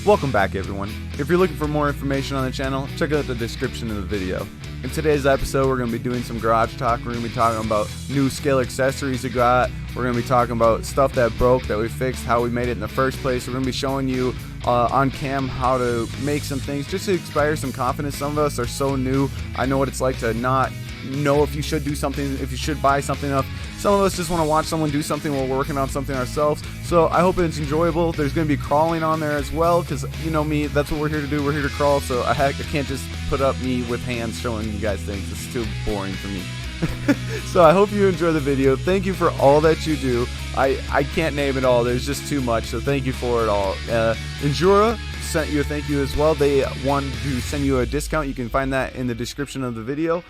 Welcome back, everyone. If you're looking for more information on the channel, check out the description of the video. In today's episode, we're going to be doing some garage talk. We're going to be talking about new scale accessories we got. We're going to be talking about stuff that broke, that we fixed, how we made it in the first place. We're going to be showing you on cam how to make some things just to inspire some confidence. Some of us are so new. I know what it's like to not know if you should do something, if you should buy something up. Some of us just want to watch someone do something while we're working on something ourselves. So I hope it's enjoyable. There's going to be crawling on there as well, because you know me, that's what we're here to do. We're here to crawl, so I can't just put up me with hands showing you guys things. It's too boring for me. So I hope you enjoy the video. Thank you for all that you do. I can't name it all. There's just too much, so thank you for it all. Injora sent you a thank you as well. They wanted to send you a discount. You can find that in the description of the video.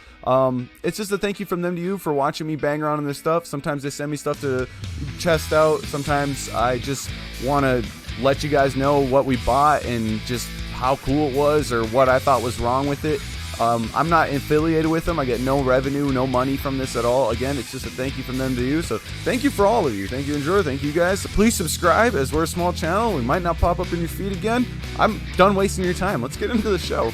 It's just a thank you from them to you for watching me bang around on this stuff. Sometimes they send me stuff to test out. Sometimes I just want to let you guys know what we bought and just how cool it was or what I thought was wrong with it. I'm not affiliated with them. I get no revenue, no money from this at all. Again, it's just a thank you from them to you. So thank you for all of you. Thank you, Injora. Thank you, guys. So please subscribe, as we're a small channel. We might not pop up in your feed again. I'm done wasting your time. Let's get into the show.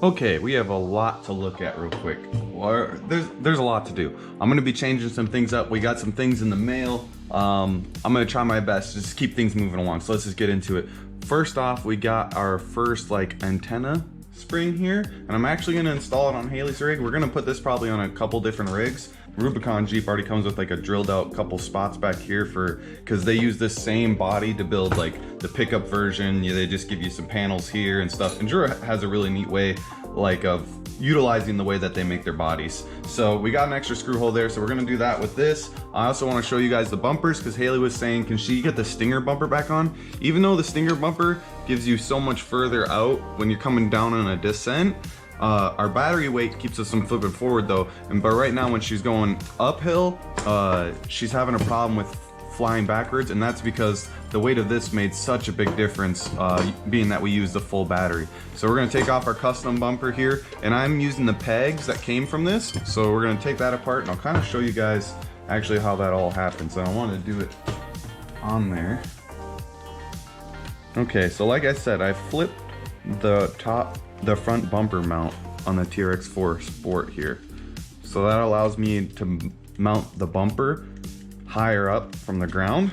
Okay, we have a lot to look at real quick. There's a lot to do. I'm gonna be changing some things up. We got some things in the mail. I'm gonna try my best to just keep things moving along. So let's just get into it. First off, we got our first antenna spring here, and I'm actually gonna install it on Haley's rig. We're gonna put this probably on a couple different rigs. Rubicon Jeep already comes with a drilled out couple spots back here because they use this same body to build the pickup version. They just give you some panels here and stuff. Injora has a really neat way of utilizing the way that they make their bodies. So we got an extra screw hole there, so we're gonna do that with this. I also want to show you guys the bumpers, because Haley was saying, can she get the Stinger bumper back on? Even though the Stinger bumper gives you so much further out when you're coming down on a descent, our battery weight keeps us from flipping forward though. But right now when she's going uphill, she's having a problem with flying backwards, and that's because the weight of this made such a big difference, being that we use the full battery. So we're going to take off our custom bumper here, and I'm using the pegs that came from this. So we're going to take that apart, and I'll kind of show you guys actually how that all happens. I want to do it on there. Okay, so like I said, I flipped the front bumper mount on the TRX-4 Sport here. So that allows me to mount the bumper higher up from the ground.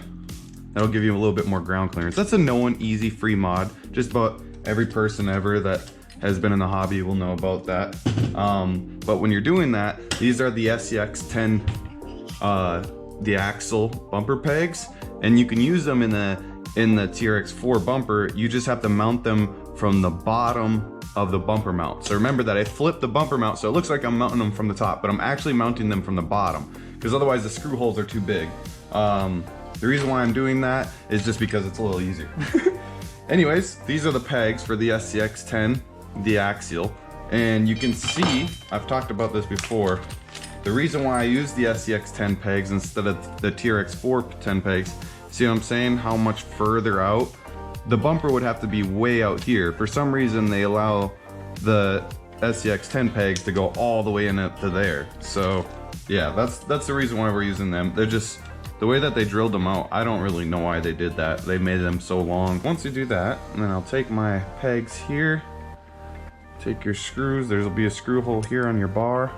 That'll give you a little bit more ground clearance. That's a known easy free mod. Just about every person ever that has been in the hobby will know about that. But when you're doing that, these are the SCX-10 the axle bumper pegs, and you can use them in the TRX-4 bumper. You just have to mount them from the bottom of the bumper mount. So remember that I flipped the bumper mount, so it looks like I'm mounting them from the top, but I'm actually mounting them from the bottom, because otherwise the screw holes are too big. The reason why I'm doing that is just because it's a little easier. Anyways, these are the pegs for the SCX-10, the axial, and you can see, I've talked about this before, the reason why I use the SCX-10 pegs instead of the TRX-4 10 pegs, see what I'm saying, how much further out? The bumper would have to be way out here. For some reason, they allow the SCX-10 pegs to go all the way in up to there. So yeah, that's the reason why we're using them. They're just, the way that they drilled them out, I don't really know why they did that. They made them so long. Once you do that, and then I'll take my pegs here, take your screws, there'll be a screw hole here on your bar.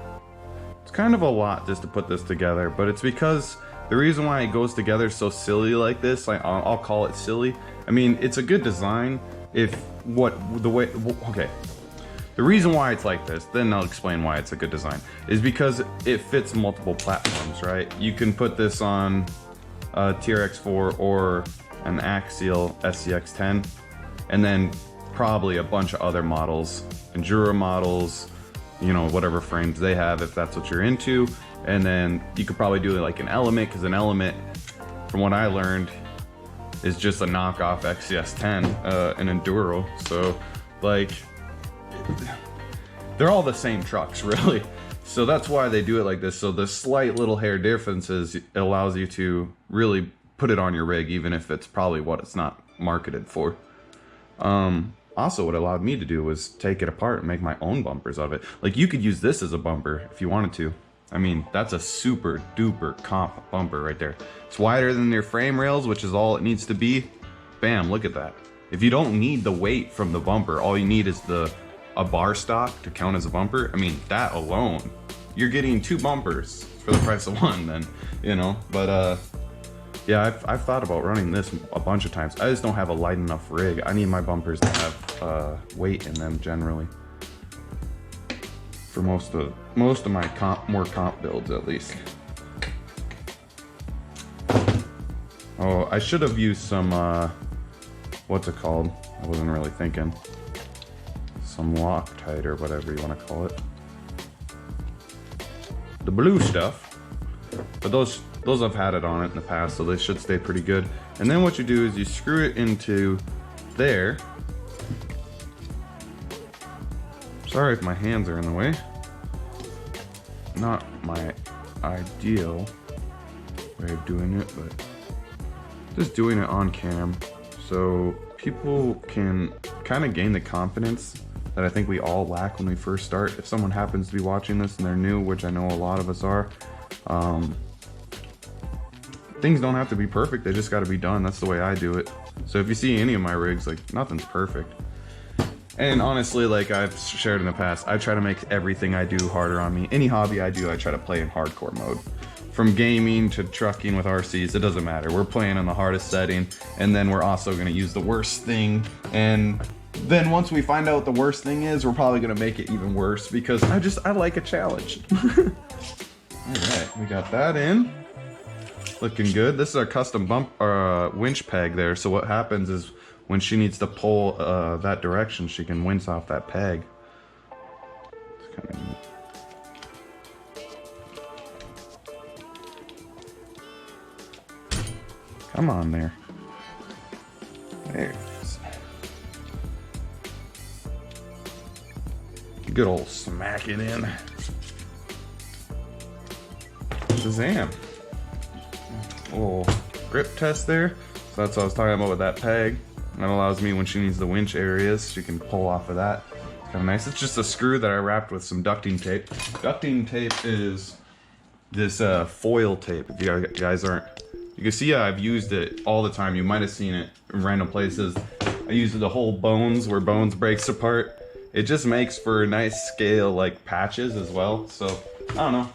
It's kind of a lot just to put this together, but it's because the reason why it goes together so silly like this, I'll call it silly. I mean, it's a good design okay. The reason why it's like this, then I'll explain why it's a good design, is because it fits multiple platforms, right? You can put this on a TRX-4 or an axial SCX-10, and then probably a bunch of other models, Injora models, you know, whatever frames they have, if that's what you're into. And then you could probably do an element, because an element, from what I learned, is just a knockoff XCS10, an Enduro. So like, they're all the same trucks really. So that's why they do it like this. So the slight little hair differences, it allows you to really put it on your rig, even if it's probably what it's not marketed for. Also, what it allowed me to do was take it apart and make my own bumpers of it. Like, you could use this as a bumper if you wanted to. I mean, that's a super duper comp bumper right there. It's wider than your frame rails, which is all it needs to be. Bam, look at that. If you don't need the weight from the bumper, all you need is a bar stock to count as a bumper. I mean, that alone, you're getting 2 bumpers for the price of 1 then, you know. But yeah, I've thought about running this a bunch of times. I just don't have a light enough rig. I need my bumpers to have weight in them generally. For most of my more comp builds at least. Oh, I should have used some, what's it called? I wasn't really thinking. Some Loctite or whatever you want to call it. The blue stuff. But those I've had it on it in the past, so they should stay pretty good. And then what you do is you screw it into there. Sorry if my hands are in the way. Not my ideal way of doing it, but just doing it on cam so people can kind of gain the confidence that I think we all lack when we first start. If someone happens to be watching this and they're new, which I know a lot of us are, things don't have to be perfect, they just got to be done. That's the way I do it. So if you see any of my rigs, like, nothing's perfect. And honestly, like I've shared in the past, I try to make everything I do harder on me. Any hobby I do, I try to play in hardcore mode. From gaming to trucking with RCs, it doesn't matter. We're playing in the hardest setting, and then we're also going to use the worst thing. And then once we find out what the worst thing is, we're probably going to make it even worse, because I like a challenge. Alright, we got that in. Looking good. This is our custom winch peg there. So what happens is when she needs to pull that direction, she can winch off that peg. It's kind of neat. Come on there. There it is. Good old smack it in. Shazam. Little grip test there. So that's what I was talking about with that peg. That allows me, when she needs the winch areas, she can pull off of that. It's kind of nice. It's just a screw that I wrapped with some ducting tape. Ducting tape is this foil tape. If you guys aren't, you can see I've used it all the time. You might have seen it in random places. I use it to hold bones where bones breaks apart. It just makes for nice scale like patches as well. So I don't know.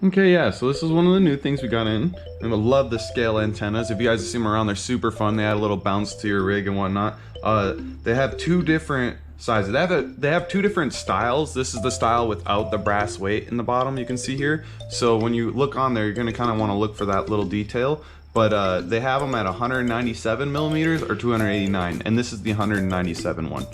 Okay, yeah, so this is one of the new things we got in. And I love the scale antennas. If you guys see them around, they're super fun. They add a little bounce to your rig and whatnot. They have 2 different sizes. They have 2 different styles. This is the style without the brass weight in the bottom, you can see here. So when you look on there, you're gonna kind of want to look for that little detail. But they have them at 197 millimeters or 289, and this is the 197 one.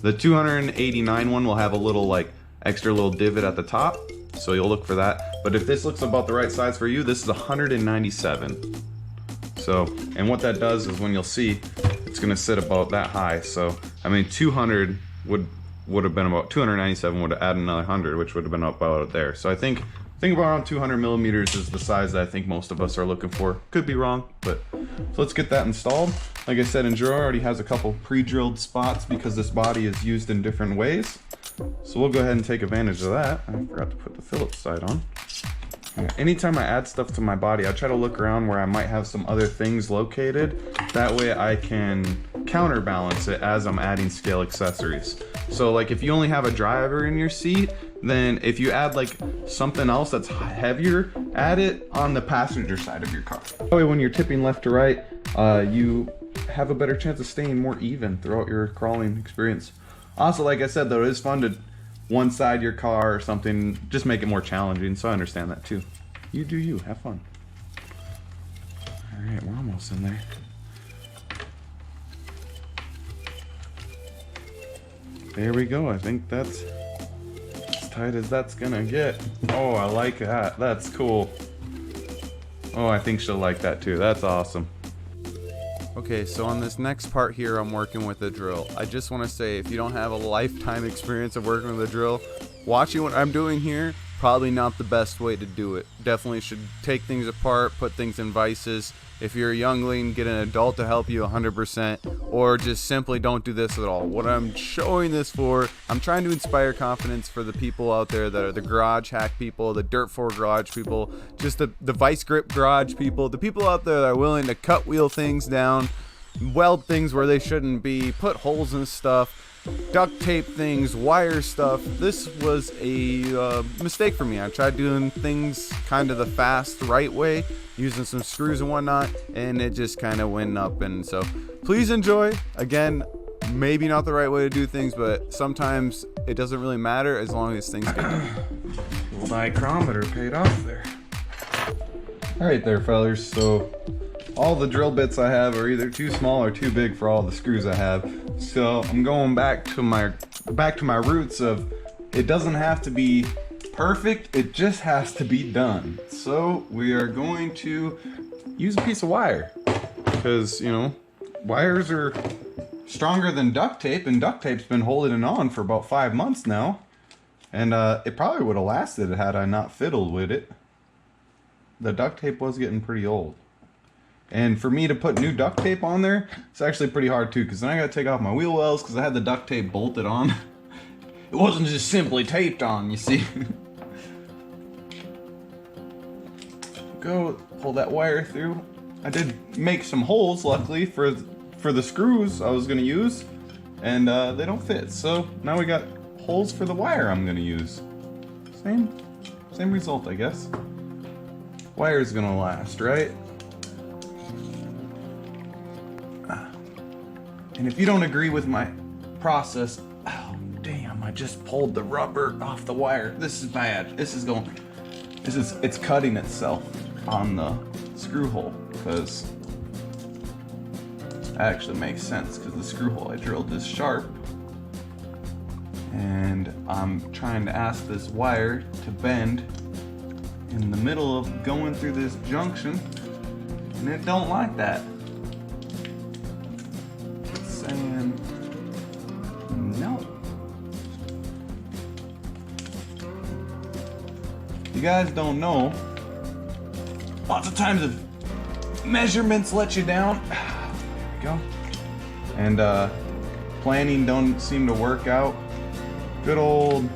The 289 one will have a little like extra little divot at the top. So you'll look for that. But if this looks about the right size for you, this is 197. So, and what that does is when you'll see, it's gonna sit about that high. So, I mean, 200 would have been about, 297 would have added another 100, which would have been about there. So I think around 200 millimeters is the size that I think most of us are looking for. Could be wrong, but so let's get that installed. Like I said, Injora already has a couple pre-drilled spots because this body is used in different ways. So we'll go ahead and take advantage of that. I forgot to put the Phillips side on. Anytime I add stuff to my body, I try to look around where I might have some other things located. That way I can counterbalance it as I'm adding scale accessories. So like if you only have a driver in your seat, then if you add like something else that's heavier, add it on the passenger side of your car. That way when you're tipping left to right, you have a better chance of staying more even throughout your crawling experience. Also, like I said though, it is fun to one side your car or something, just make it more challenging, so I understand that too. You do you, have fun. Alright, we're almost in there. There we go, I think that's as tight as that's gonna get. Oh, I like that, that's cool. Oh, I think she'll like that too, that's awesome. Okay, so on this next part here, I'm working with a drill. I just want to say, if you don't have a lifetime experience of working with a drill, watching what I'm doing here, probably not the best way to do it. Definitely should take things apart, put things in vices. If you're a youngling, get an adult to help you 100%, or just simply don't do this at all. What I'm showing this for, I'm trying to inspire confidence for the people out there that are the garage hack people, the Dirt 4 garage people, just the vice grip garage people, the people out there that are willing to cut wheel things down, weld things where they shouldn't be, put holes in stuff, duct tape things, wire stuff. This was a mistake for me. I tried doing things kind of the fast, right way, using some screws and whatnot, and it just kind of went up. And so please enjoy. Again, maybe not the right way to do things, but sometimes it doesn't really matter as long as things get done. Well, micrometer paid off there. All right there, fellers. So all the drill bits I have are either too small or too big for all the screws I have. So I'm going back to my roots of, it doesn't have to be perfect, it just has to be done. So we are going to use a piece of wire, because, you know, wires are stronger than duct tape, and duct tape's been holding it on for about 5 months now. And it probably would have lasted had I not fiddled with it. The duct tape was getting pretty old. And for me to put new duct tape on there, it's actually pretty hard too, because then I gotta take off my wheel wells because I had the duct tape bolted on. It wasn't just simply taped on, you see. Go pull that wire through. I did make some holes, luckily, for the screws I was gonna use, and they don't fit. So now we got holes for the wire I'm gonna use. Same result, I guess. Wire's gonna last, right? And if you don't agree with my process, oh damn, I just pulled the rubber off the wire. This is bad. It's cutting itself on the screw hole, because that actually makes sense, because the screw hole I drilled is sharp. And I'm trying to ask this wire to bend in the middle of going through this junction, and it don't like that. And no. You guys don't know, lots of times if measurements let you down, there we go, and planning don't seem to work out, good old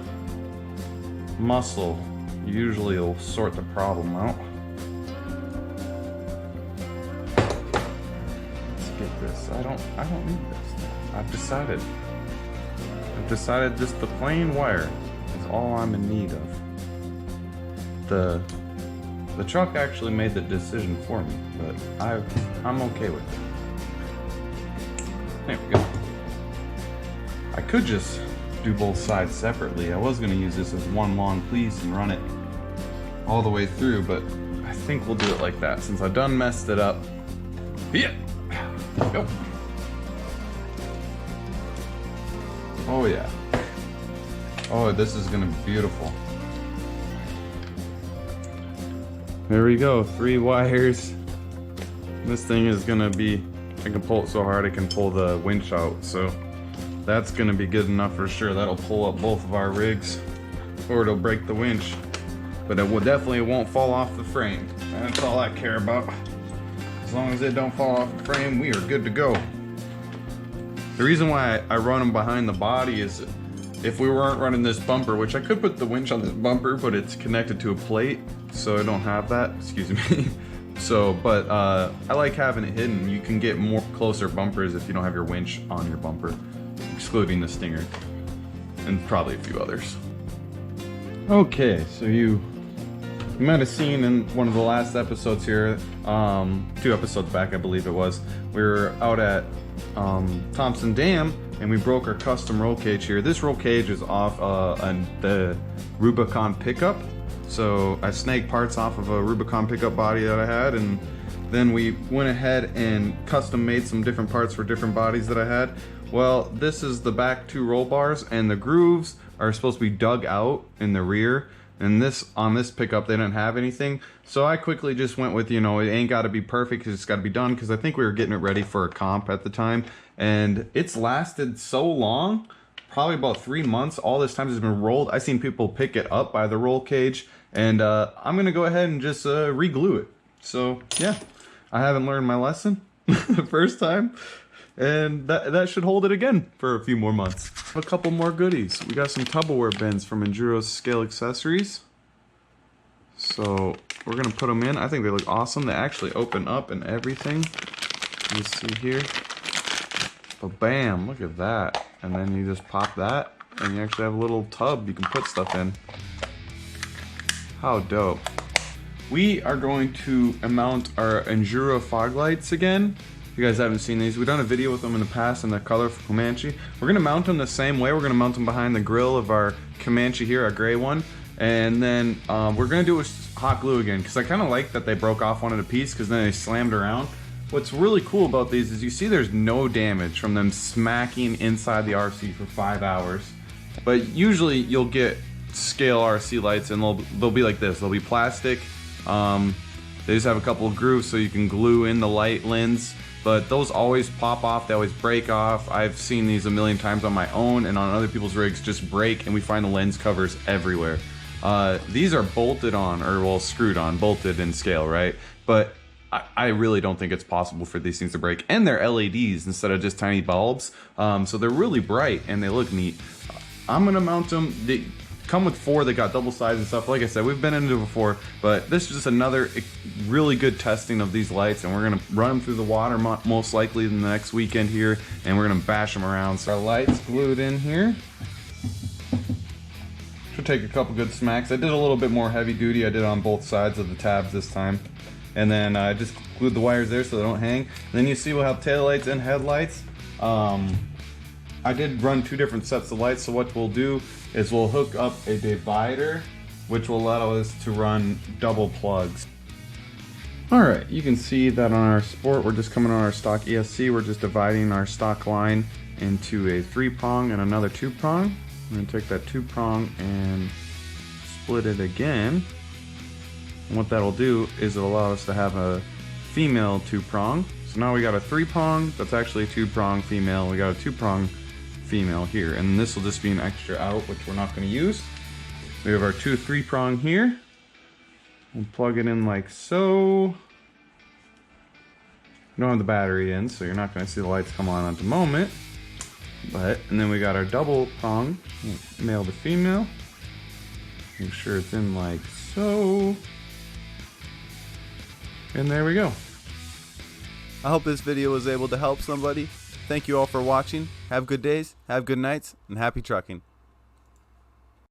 muscle usually will sort the problem out. Get this. I don't need this. I've decided just the plain wire is all I'm in need of. The truck actually made the decision for me, but I'm okay with it. There we go. I could just do both sides separately. I was gonna use this as one long piece and run it all the way through, but I think we'll do it like that since I done messed it up. Yeah. Go. Oh yeah. Oh, this is gonna be beautiful. There we go, 3 wires. This thing is gonna be, I can pull it so hard I can pull the winch out, so that's gonna be good enough for sure. That'll pull up both of our rigs, or it'll break the winch. But it will definitely won't fall off the frame. That's all I care about. As long as it don't fall off the frame, we are good to go. The reason why I run them behind the body is if we weren't running this bumper, which I could put the winch on this bumper, but it's connected to a plate, so I don't have that, excuse me. So, but I like having it hidden. You can get more closer bumpers if you don't have your winch on your bumper, excluding the Stinger, and probably a few others. Okay, so you might have seen in one of the last episodes here, 2 episodes back I believe it was, we were out at Thompson Dam and we broke our custom roll cage here. This roll cage is off the Rubicon pickup. So I snagged parts off of a Rubicon pickup body that I had, and then we went ahead and custom made some different parts for different bodies that I had. Well, this is the back 2 roll bars, and the grooves are supposed to be dug out in the rear. And on this pickup, they didn't have anything. So I quickly just went with, you know, it ain't got to be perfect, it's got to be done, because I think we were getting it ready for a comp at the time. And it's lasted so long, probably about 3 months. All this time it's been rolled. I've seen people pick it up by the roll cage, and I'm going to go ahead and just re-glue it. So yeah, I haven't learned my lesson the first time. And that should hold it again for a few more months. A couple more goodies. We got some Tupperware bins from Injora Scale Accessories. So we're gonna put them in. I think they look awesome. They actually open up and everything. You see here. But bam, look at that. And then you just pop that, and you actually have a little tub you can put stuff in. How dope. We are going to mount our Injora fog lights again. If you guys haven't seen these, we've done a video with them in the past in the color for Comanche. We're gonna mount them the same way. We're gonna mount them behind the grill of our Comanche here, our gray one. And then we're gonna do it with hot glue again, because I kind of like that they broke off one at a piece, because then they slammed around. What's really cool about these is you see there's no damage from them smacking inside the RC for 5 hours. But usually you'll get scale RC lights and they'll be like this. They'll be plastic. They just have a couple of grooves so you can glue in the light lens. But those always pop off, they always break off. I've seen these a million times on my own and on other people's rigs just break, and we find the lens covers everywhere. These are bolted on, or well, screwed on, bolted in scale, right? But I really don't think it's possible for these things to break. And they're LEDs instead of just tiny bulbs. So they're really bright and they look neat. I'm gonna mount them. They come with 4, they got double sides and stuff. Like I said, we've been into it before, but this is just another really good testing of these lights, and we're gonna run them through the water most likely in the next weekend here, and we're gonna bash them around. So our lights glued in here. Should take a couple good smacks. I did a little bit more heavy duty. I did on both sides of the tabs this time. And then I just glued the wires there so they don't hang. And then you see we'll have taillights and headlights. I did run 2 different sets of lights, so what we'll do is we'll hook up a divider, which will allow us to run double plugs. Alright, you can see that on our Sport, we're just coming on our stock ESC, we're just dividing our stock line into a 3-prong and another 2-prong. I'm going to take that 2-prong and split it again. And what that'll do is it'll allow us to have a female 2-prong. So now we got a 3-prong, that's actually a 2-prong female, we got a 2-prong female here, and this will just be an extra out, which we're not going to use. We have our 2 3-prong here. We'll plug it in like so. You don't have the battery in, so you're not going to see the lights come on at the moment. And then we got our double prong, male to female. Make sure it's in like so. And there we go. I hope this video was able to help somebody. Thank you all for watching. Have good days, have good nights, and happy trucking.